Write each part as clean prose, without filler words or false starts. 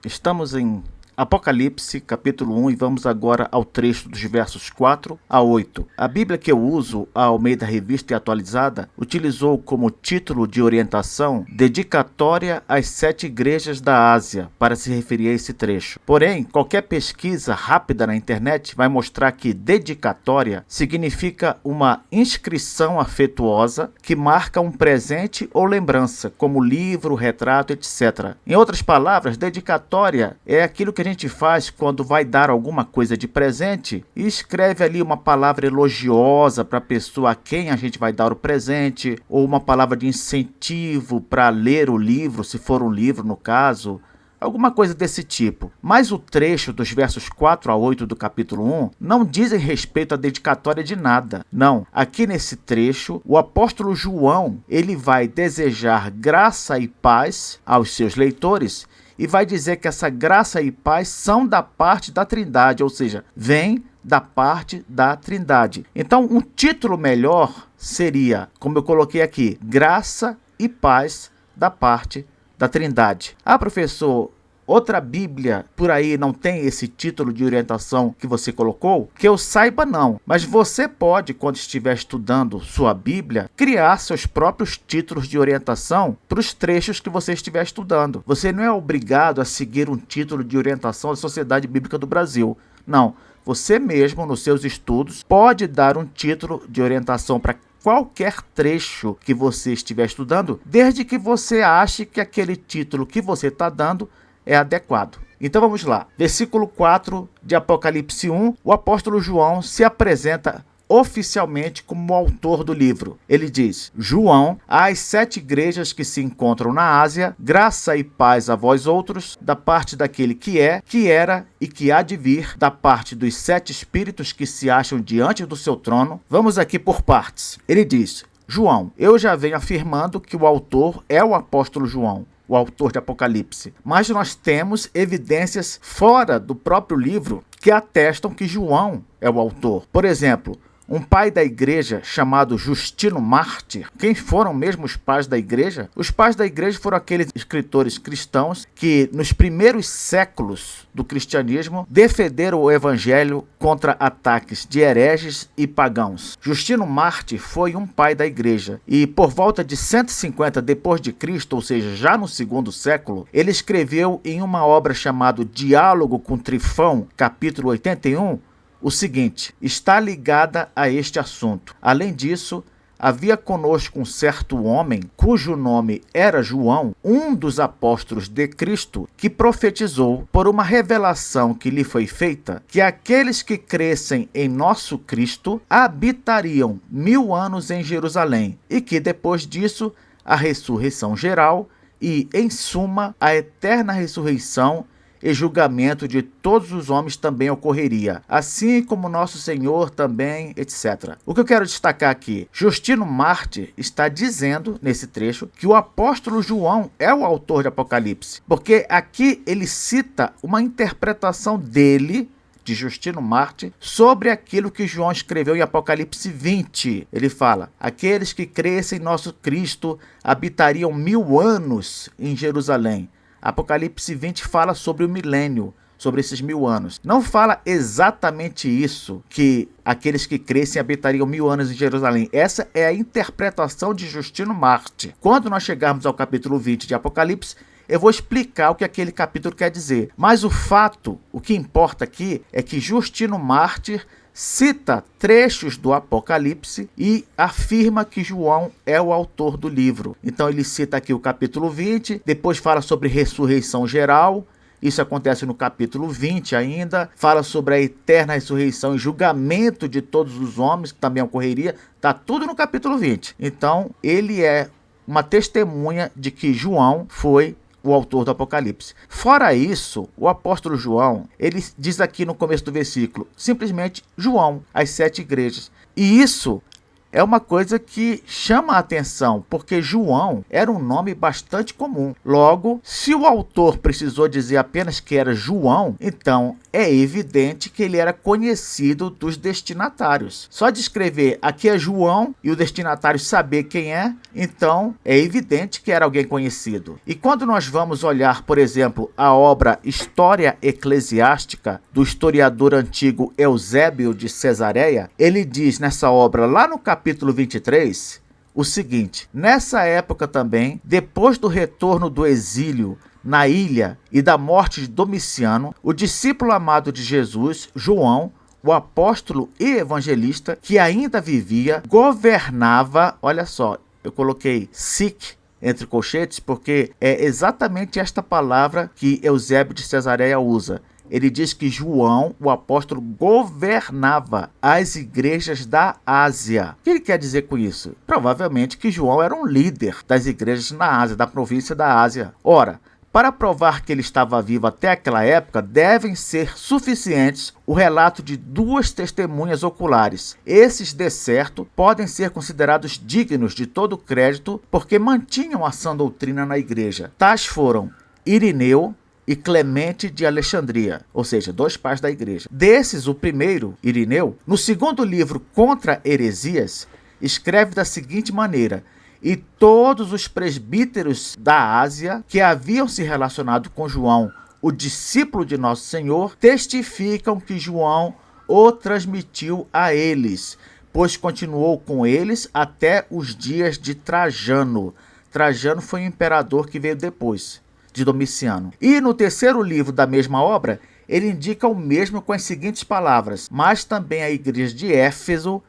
Estamos em Apocalipse, capítulo 1, e vamos agora ao trecho dos versos 4 a 8. A Bíblia que eu uso, a Almeida Revista e Atualizada, utilizou como título de orientação Dedicatória às 7 igrejas da Ásia, para se referir a esse trecho. Porém, qualquer pesquisa rápida na internet vai mostrar que dedicatória significa uma inscrição afetuosa que marca um presente ou lembrança, como livro, retrato, etc. Em outras palavras, dedicatória é aquilo que a gente faz quando vai dar alguma coisa de presente e escreve ali uma palavra elogiosa para a pessoa a quem a gente vai dar o presente, ou uma palavra de incentivo para ler o livro, se for um livro no caso, alguma coisa desse tipo. Mas o trecho dos versos 4 a 8 do capítulo 1 não dizem respeito à dedicatória de nada. Não, aqui nesse trecho, o apóstolo João, ele vai desejar graça e paz aos seus leitores e vai dizer que essa graça e paz são da parte da Trindade, ou seja, vem da parte da Trindade. Então, um título melhor seria, como eu coloquei aqui, graça e paz da parte da Trindade. Ah, professor, outra Bíblia por aí não tem esse título de orientação que você colocou? Que eu saiba, não. Mas você pode, quando estiver estudando sua Bíblia, criar seus próprios títulos de orientação para os trechos que você estiver estudando. Você não é obrigado a seguir um título de orientação da Sociedade Bíblica do Brasil. Não. Você mesmo, nos seus estudos, pode dar um título de orientação para qualquer trecho que você estiver estudando, desde que você ache que aquele título que você está dando é adequado. Então vamos lá. Versículo 4 de Apocalipse 1, o apóstolo João se apresenta oficialmente como o autor do livro. Ele diz: João, às 7 igrejas que se encontram na Ásia, graça e paz a vós outros, da parte daquele que é, que era e que há de vir, da parte dos 7 espíritos que se acham diante do seu trono. Vamos aqui por partes. Ele diz: João, eu já venho afirmando que o autor é o apóstolo João, o autor de Apocalipse. Mas nós temos evidências fora do próprio livro que atestam que João é o autor. Por exemplo, um pai da igreja chamado Justino Mártir. Quem foram mesmo os pais da igreja? Os pais da igreja foram aqueles escritores cristãos que, nos primeiros séculos do cristianismo, defenderam o evangelho contra ataques de hereges e pagãos. Justino Mártir foi um pai da igreja e, por volta de 150 depois de Cristo, ou seja, já no segundo século, ele escreveu em uma obra chamada Diálogo com Trifão, capítulo 81, o seguinte: está ligada a este assunto. Além disso, havia conosco um certo homem, cujo nome era João, um dos apóstolos de Cristo, que profetizou, por uma revelação que lhe foi feita, que aqueles que crescem em nosso Cristo habitariam 1000 anos em Jerusalém, e que depois disso a ressurreição geral e, em suma, a eterna ressurreição e julgamento de todos os homens também ocorreria, assim como nosso Senhor também, etc. O que eu quero destacar aqui, Justino Mártir está dizendo, nesse trecho, que o apóstolo João é o autor de Apocalipse, porque aqui ele cita uma interpretação dele, de Justino Mártir, sobre aquilo que João escreveu em Apocalipse 20. Ele fala: aqueles que crescem em nosso Cristo habitariam 1000 anos em Jerusalém. Apocalipse 20 fala sobre o milênio, sobre esses 1000 anos. Não fala exatamente isso, que aqueles que crescem habitariam 1000 anos em Jerusalém. Essa é a interpretação de Justino Mártir. Quando nós chegarmos ao capítulo 20 de Apocalipse, eu vou explicar o que aquele capítulo quer dizer. Mas o que importa aqui é que Justino Mártir cita trechos do Apocalipse e afirma que João é o autor do livro. Então ele cita aqui o capítulo 20, depois fala sobre ressurreição geral, isso acontece no capítulo 20 ainda, fala sobre a eterna ressurreição e julgamento de todos os homens, que também ocorreria, está tudo no capítulo 20. Então ele é uma testemunha de que João foi o autor do Apocalipse. Fora isso, o apóstolo João, ele diz aqui no começo do versículo, simplesmente João, as 7 igrejas. E isso é uma coisa que chama a atenção, porque João era um nome bastante comum. Logo, se o autor precisou dizer apenas que era João, então é evidente que ele era conhecido dos destinatários. Só de escrever aqui é João e o destinatário saber quem é, então é evidente que era alguém conhecido. E quando nós vamos olhar, por exemplo, a obra História Eclesiástica do historiador antigo Eusébio de Cesareia, ele diz nessa obra, lá no capítulo 23, o seguinte: nessa época também, depois do retorno do exílio na ilha e da morte de Domiciano, o discípulo amado de Jesus, João, o apóstolo e evangelista, que ainda vivia, governava, olha só, eu coloquei sic entre colchetes porque é exatamente esta palavra que Eusébio de Cesareia usa. Ele diz que João, o apóstolo, governava as igrejas da Ásia. O que ele quer dizer com isso? Provavelmente que João era um líder das igrejas na Ásia, da província da Ásia. Ora, para provar que ele estava vivo até aquela época, devem ser suficientes o relato de duas testemunhas oculares. Esses, de certo, podem ser considerados dignos de todo crédito porque mantinham a sã doutrina na igreja. Tais foram Irineu e Clemente de Alexandria, ou seja, dois pais da igreja. Desses, o primeiro, Irineu, no segundo livro Contra Heresias, escreve da seguinte maneira: e todos os presbíteros da Ásia que haviam se relacionado com João, o discípulo de Nosso Senhor, testificam que João o transmitiu a eles, pois continuou com eles até os dias de Trajano. Trajano foi o imperador que veio depois de Domiciano. E no terceiro livro da mesma obra, ele indica o mesmo com as seguintes palavras: mas também a igreja de Éfeso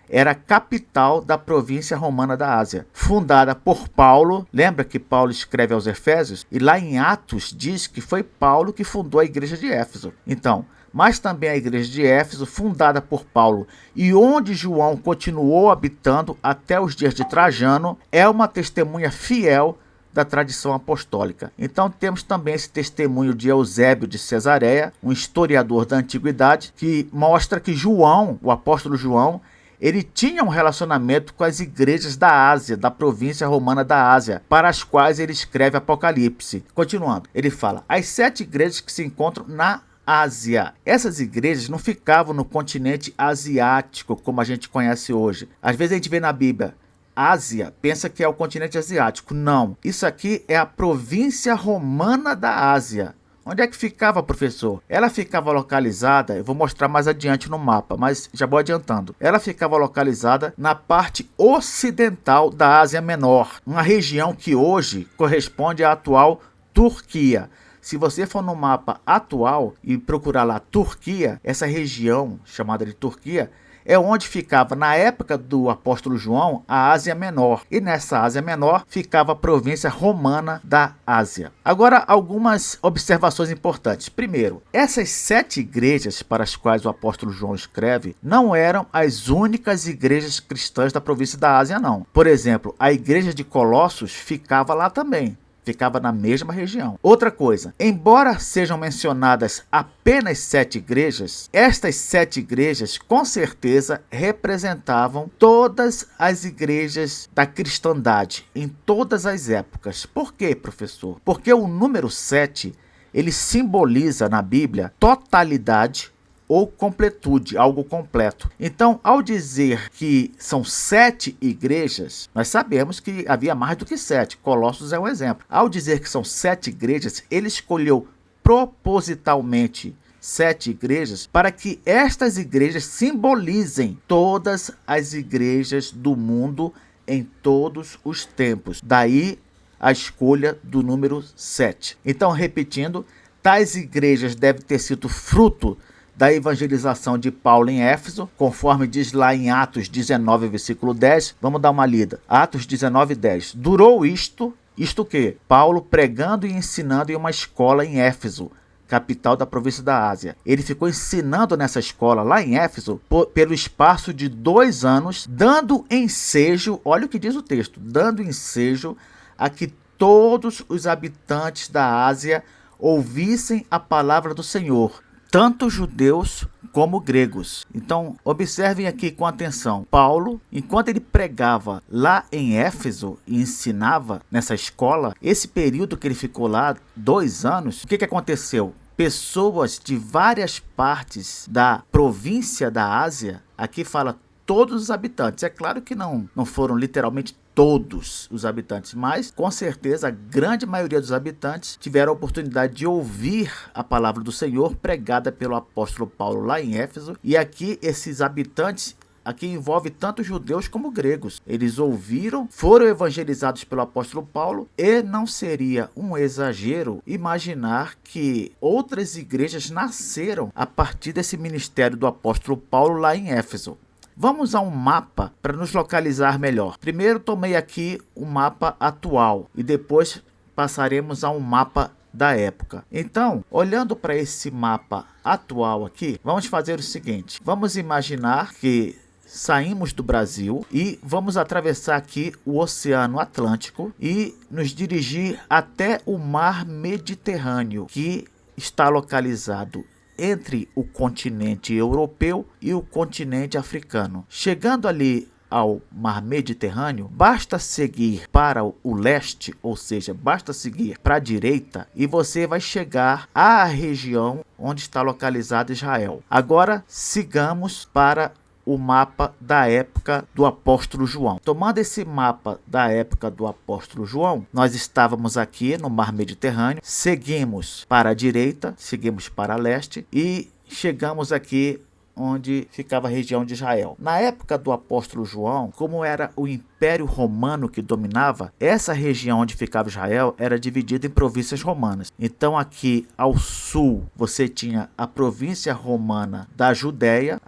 era a capital da província romana da Ásia, fundada por Paulo. Lembra que Paulo escreve aos Efésios? E lá em Atos diz que foi Paulo que fundou a igreja de Éfeso. Então, mas também a igreja de Éfeso, fundada por Paulo, e onde João continuou habitando até os dias de Trajano, é uma testemunha fiel da tradição apostólica. Então temos também esse testemunho de Eusébio de Cesareia, um historiador da antiguidade, que mostra que João, o apóstolo João, ele tinha um relacionamento com as igrejas da Ásia, da província romana da Ásia, para as quais ele escreve Apocalipse. Continuando, ele fala: as 7 igrejas que se encontram na Ásia. Essas igrejas não ficavam no continente asiático, como a gente conhece hoje. Às vezes a gente vê na Bíblia Ásia, pensa que é o continente asiático. Não, isso aqui é a província romana da Ásia. Onde é que ficava, professor? Ela ficava localizada, eu vou mostrar mais adiante no mapa, mas já vou adiantando. Ela ficava localizada na parte ocidental da Ásia Menor, uma região que hoje corresponde à atual Turquia. Se você for no mapa atual e procurar lá Turquia, essa região chamada de Turquia é onde ficava, na época do apóstolo João, a Ásia Menor. E nessa Ásia Menor ficava a província romana da Ásia. Agora, algumas observações importantes. Primeiro, essas 7 igrejas para as quais o apóstolo João escreve não eram as únicas igrejas cristãs da província da Ásia, não. Por exemplo, a igreja de Colossos ficava lá também. Ficava na mesma região. Outra coisa, embora sejam mencionadas apenas 7 igrejas, estas 7 igrejas com certeza representavam todas as igrejas da cristandade em todas as épocas. Por quê, professor? Porque o número 7, ele simboliza na Bíblia totalidade ou completude, algo completo. Então, ao dizer que são 7 igrejas, nós sabemos que havia mais do que 7. Colossos é um exemplo. Ao dizer que são 7 igrejas, ele escolheu propositalmente 7 igrejas para que estas igrejas simbolizem todas as igrejas do mundo em todos os tempos. Daí a escolha do número 7. Então, repetindo, tais igrejas devem ter sido fruto da evangelização de Paulo em Éfeso, conforme diz lá em Atos 19, versículo 10. Vamos dar uma lida. Atos 19, 10. Durou isto o quê? Paulo pregando e ensinando em uma escola em Éfeso, capital da província da Ásia. Ele ficou ensinando nessa escola lá em Éfeso pelo espaço de 2 anos, dando ensejo, olha o que diz o texto, dando ensejo a que todos os habitantes da Ásia ouvissem a palavra do Senhor. tanto judeus como gregos. Então, observem aqui com atenção. Paulo, enquanto ele pregava lá em Éfeso e ensinava nessa escola, esse período que ele ficou lá, 2 anos, o que aconteceu? Pessoas de várias partes da província da Ásia, aqui fala todos os habitantes. É claro que não foram literalmente todos os habitantes, mas com certeza a grande maioria dos habitantes tiveram a oportunidade de ouvir a palavra do Senhor pregada pelo apóstolo Paulo lá em Éfeso. E aqui esses habitantes, aqui envolve tanto judeus como gregos. Eles ouviram, foram evangelizados pelo apóstolo Paulo, e não seria um exagero imaginar que outras igrejas nasceram a partir desse ministério do apóstolo Paulo lá em Éfeso. Vamos a um mapa para nos localizar melhor. Primeiro tomei aqui o mapa atual e depois passaremos a um mapa da época. Então, olhando para esse mapa atual aqui, vamos fazer o seguinte. Vamos imaginar que saímos do Brasil e vamos atravessar aqui o Oceano Atlântico e nos dirigir até o Mar Mediterrâneo, que está localizado entre o continente europeu e o continente africano. Chegando ali ao Mar Mediterrâneo, basta seguir para o leste, ou seja, basta seguir para a direita e você vai chegar à região onde está localizado Israel. Agora sigamos para o mapa da época do apóstolo João. Tomando esse mapa da época do apóstolo João, nós estávamos aqui no Mar Mediterrâneo, seguimos para a direita, seguimos para leste e chegamos aqui onde ficava a região de Israel. Na época do apóstolo João, como era o Império Romano que dominava, essa região onde ficava Israel era dividida em províncias romanas. Então aqui ao sul você tinha a província romana da Judéia,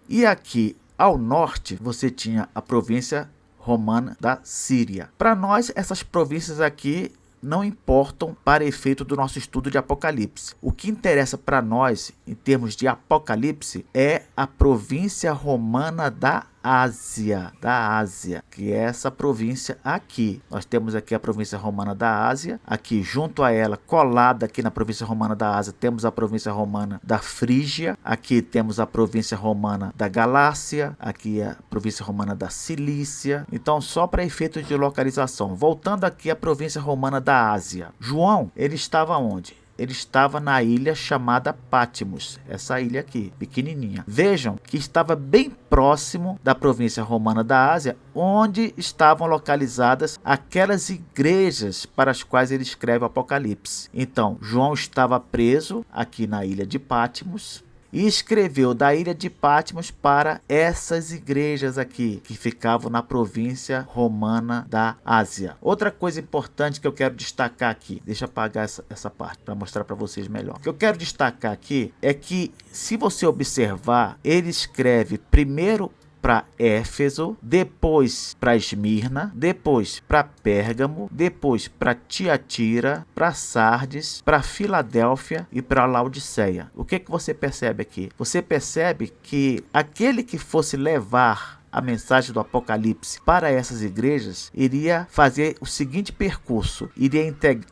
e aqui ao norte você tinha a província romana da Síria. Para nós, essas províncias aqui não importam para efeito do nosso estudo de Apocalipse. O que interessa para nós, em termos de Apocalipse, é a província romana da Ásia, que é essa província aqui. Nós temos aqui a província romana da Ásia, aqui junto a ela, colada aqui na província romana da Ásia, temos a província romana da Frígia, aqui temos a província romana da Galácia, aqui a província romana da Cilícia. Então, só para efeito de localização, voltando aqui à província romana da Ásia, João, ele estava onde? Ele estava na ilha chamada Patmos, essa ilha aqui, pequenininha. Vejam que estava bem próximo da província romana da Ásia, onde estavam localizadas aquelas igrejas para as quais ele escreve o Apocalipse. Então, João estava preso aqui na ilha de Patmos e escreveu da ilha de Patmos para essas igrejas aqui, que ficavam na província romana da Ásia. Outra coisa importante que eu quero destacar aqui, deixa eu apagar essa parte para mostrar para vocês melhor. O que eu quero destacar aqui é que, se você observar, ele escreve primeiro para Éfeso, depois para Esmirna, depois para Pérgamo, depois para Tiatira, para Sardes, para Filadélfia e para Laodiceia. O que você percebe aqui? Você percebe que aquele que fosse levar a mensagem do Apocalipse para essas igrejas iria fazer o seguinte percurso: iria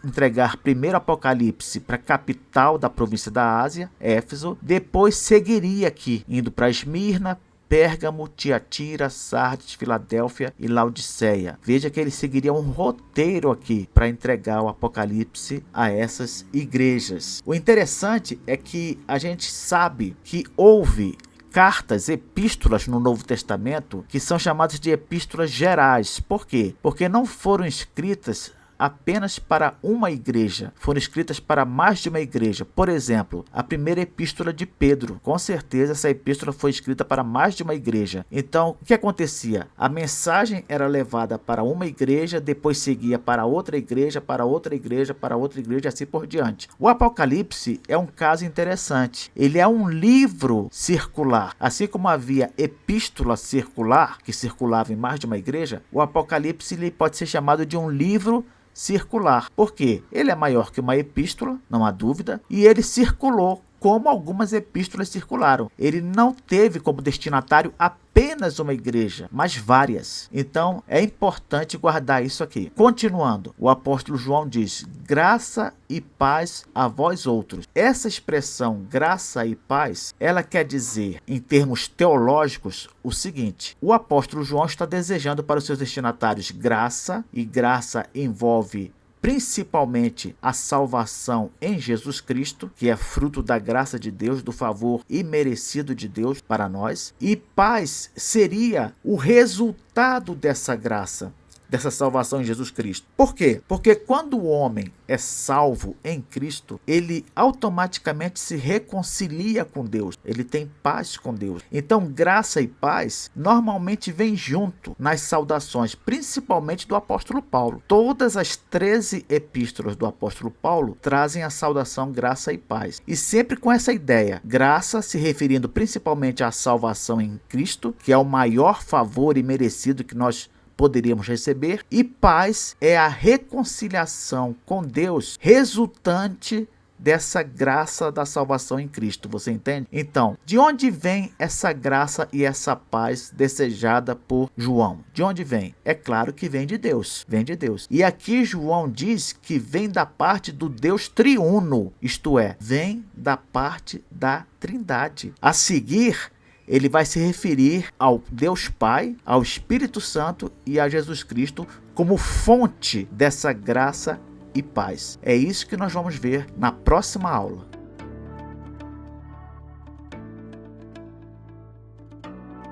entregar primeiro o Apocalipse para a capital da província da Ásia, Éfeso, depois seguiria aqui, indo para Esmirna, Pérgamo, Tiatira, Sardes, Filadélfia e Laodiceia. Veja que ele seguiria um roteiro aqui para entregar o Apocalipse a essas igrejas. O interessante é que a gente sabe que houve cartas, epístolas no Novo Testamento que são chamadas de epístolas gerais. Por quê? Porque não foram escritas apenas para uma igreja, foram escritas para mais de uma igreja. Por exemplo, a primeira epístola de Pedro, com certeza essa epístola foi escrita para mais de uma igreja. Então, o que acontecia? A mensagem era levada para uma igreja, depois seguia para outra igreja, para outra igreja, para outra igreja, assim por diante. O Apocalipse é um caso interessante. Ele é um livro circular. Assim como havia epístola circular, que circulava em mais de uma igreja, o Apocalipse ele pode ser chamado de um livro circular. Por quê? Ele é maior que uma epístola, não há dúvida, e ele circulou como algumas epístolas circularam. Ele não teve como destinatário apenas uma igreja, mas várias. Então é importante guardar isso aqui. Continuando, o apóstolo João diz: graça e paz a vós outros. Essa expressão graça e paz, ela quer dizer, em termos teológicos, o seguinte: o apóstolo João está desejando para os seus destinatários graça, e graça envolve principalmente a salvação em Jesus Cristo, que é fruto da graça de Deus, do favor imerecido de Deus para nós. E paz seria o resultado dessa graça, dessa salvação em Jesus Cristo. Por quê? Porque quando o homem é salvo em Cristo, ele automaticamente se reconcilia com Deus. Ele tem paz com Deus. Então, graça e paz normalmente vêm junto nas saudações, principalmente do apóstolo Paulo. Todas as 13 epístolas do apóstolo Paulo trazem a saudação graça e paz. E sempre com essa ideia, graça se referindo principalmente à salvação em Cristo, que é o maior favor imerecido que nós poderíamos receber, e paz é a reconciliação com Deus resultante dessa graça da salvação em Cristo, você entende? Então, de onde vem essa graça e essa paz desejada por João? De onde vem? É claro que vem de Deus, vem de Deus. E aqui João diz que vem da parte do Deus triuno, isto é, vem da parte da Trindade. A seguir, ele vai se referir ao Deus Pai, ao Espírito Santo e a Jesus Cristo como fonte dessa graça e paz. É isso que nós vamos ver na próxima aula.